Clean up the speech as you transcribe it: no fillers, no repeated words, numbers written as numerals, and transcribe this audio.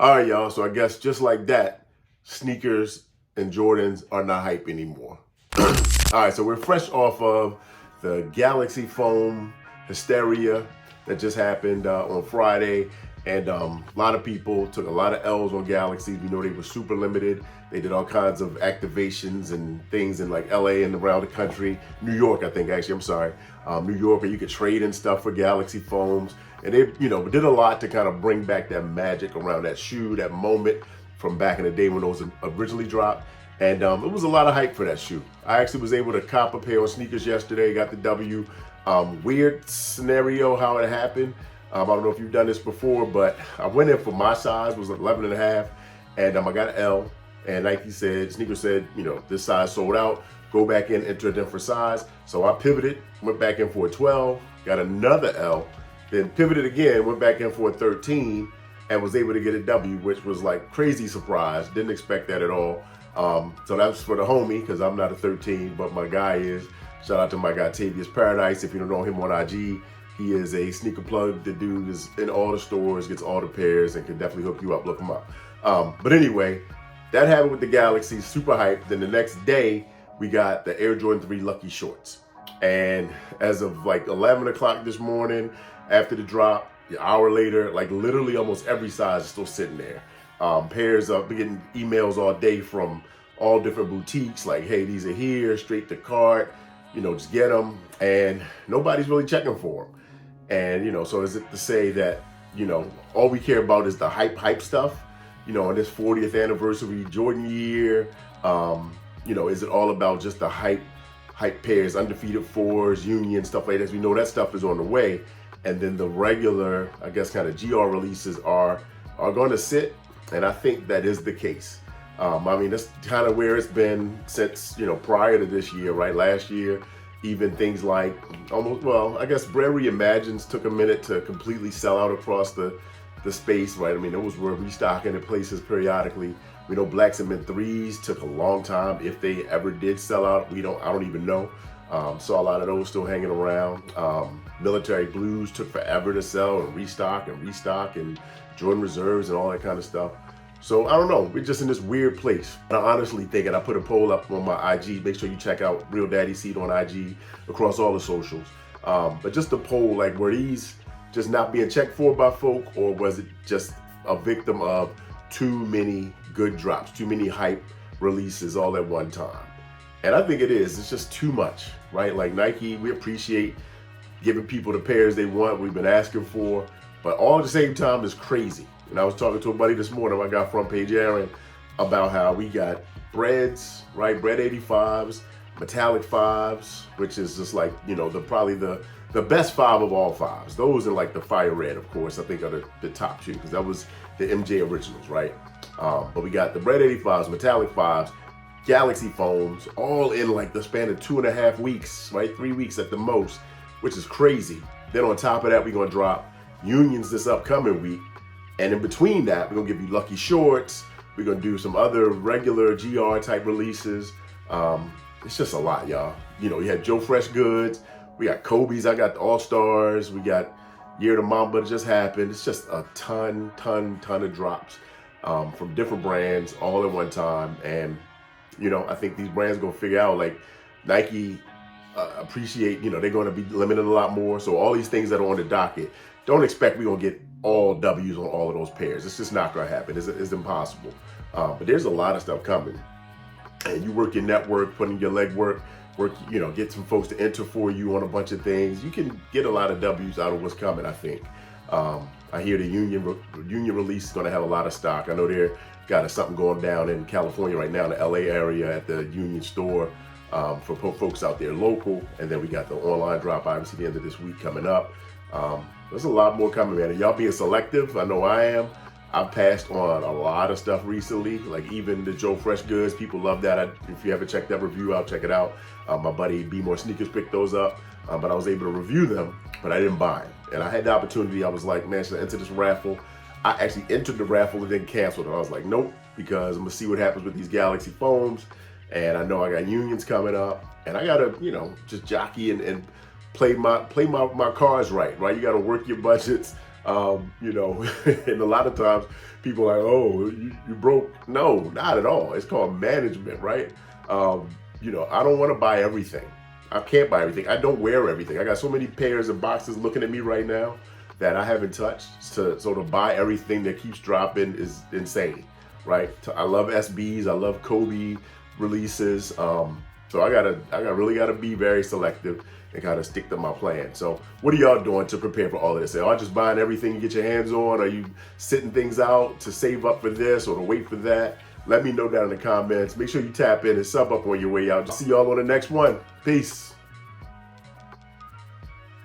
All right, y'all. So I guess just like that, sneakers and Jordans are not hype anymore. All right, so we're fresh off of the Galaxy Foam hysteria that just happened on Friday. And a lot of people took a lot of L's on Galaxies. We know they were super limited. They did all kinds of activations and things in like LA and around the country. New York, I think, actually, I'm sorry. New York, where you could trade and stuff for Galaxy Foams. And they, did a lot to kind of bring back that magic around that shoe, that moment from back in the day when those originally dropped. And it was a lot of hype for that shoe. I actually was able to cop a pair of sneakers yesterday, got the W. Weird scenario how it happened. I don't know if you've done this before, but I went in for my size, was 11 and a half, and I got an L. And Nike said, sneaker said, this size sold out, go back in, enter a different size. So I pivoted, went back in for a 12, got another L, then pivoted again, went back in for a 13, and was able to get a W, which was like crazy surprise. Didn't expect that at all. So that was for the homie, because I'm not a 13, but my guy is. Shout out to my guy, Tavius Paradise. If you don't know him on IG, he is a sneaker plug. The dude is in all the stores, gets all the pairs, and can definitely hook you up. Look him up. But anyway, that happened with the Galaxy, super hyped. Then the next day, we got the Air Jordan 3 Lucky Shorts. And as of like 11 o'clock this morning, after the drop, an hour later, like literally almost every size is still sitting there. Pairs of, getting emails all day from all different boutiques, like, hey, these are here, straight to cart, just get them. And nobody's really checking for them. And, so is it to say that, all we care about is the hype stuff, on this 40th anniversary Jordan year? Is it all about just the hype pairs, undefeated fours, Union, stuff like that? We know that stuff is on the way. And then the regular, I guess, kind of GR releases are going to sit. And I think that is the case. That's kind of where it's been since, prior to this year, right? Last year, even things like I guess Bread Reimagines took a minute to completely sell out across the space, right? Those were restocking in places periodically. We know Black Cement 3s took a long time, if they ever did sell out. I don't even know. Saw a lot of those still hanging around. Military Blues took forever to sell and restock and Jordan Reserves and all that kind of stuff. So I don't know, we're just in this weird place. And I honestly think, and I put a poll up on my IG, make sure you check out Real Daddy Seed on IG across all the socials. But just a poll, like, were these just not being checked for by folk, or was it just a victim of too many good drops, too many hype releases all at one time? And I think it is, it's just too much, right? Like Nike, we appreciate giving people the pairs they want, we've been asking for, but all at the same time is crazy. And I was talking to a buddy this morning, my guy Front Page Aaron, about how we got breads, right? Bread 85s, metallic 5s, which is just like, probably the best 5 of all 5s. Those are like the fire red, of course, I think are the top two, because that was the MJ originals, right? But we got the bread 85s, metallic 5s, Galaxy Foams, all in like the span of 2.5 weeks, right? 3 weeks at the most, which is crazy. Then on top of that, we're gonna drop Unions this upcoming week. And in between that, we're gonna give you Lucky Shorts. We're gonna do some other regular GR type releases. It's just a lot, y'all. You had Joe Fresh Goods. We got Kobe's. I got the All-Stars. We got Year of the Mamba that just happened. It's just a ton of drops from different brands all at one time. And, I think these brands gonna figure out, like, Nike appreciate, they're gonna be limited a lot more. So all these things that are on the docket, don't expect we're gonna get all W's on all of those pairs. It's just not gonna happen. It's impossible. But there's a lot of stuff coming. And you work your network, put in your legwork, get some folks to enter for you on a bunch of things. You can get a lot of W's out of what's coming, I think. I hear the Union release is gonna have a lot of stock. I know they're got something going down in California right now, in the LA area at the Union store for folks out there local. And then we got the online drop, obviously, the end of this week coming up. There's a lot more coming, man. And y'all being selective, I know I am. I've passed on a lot of stuff recently, like even the Joe Fresh Goods. People love that. If you haven't checked that review out, check it out. My buddy Be More Sneakers picked those up, but I was able to review them, but I didn't buy them. And I had the opportunity. I was like, man, should I enter this raffle? I actually entered the raffle and then canceled it. I was like, nope, because I'm gonna see what happens with these Galaxy Foams. And I know I got Unions coming up, and I gotta, just jockey and play my cards right? You gotta work your budgets. You know, and a lot of times people are like, oh, you broke. No, not at all. It's called management, right? You know, I don't want to buy everything. I can't buy everything. I don't wear everything. I got so many pairs of boxes looking at me right now that I haven't touched. So to buy everything that keeps dropping is insane, right? I love SBs. I love Kobe releases. So I really gotta be very selective and kind of stick to my plan. So what are y'all doing to prepare for all of this? Are y'all just buying everything you get your hands on? Are you sitting things out to save up for this or to wait for that? Let me know down in the comments. Make sure you tap in and sub up on your way out. See y'all on the next one. Peace.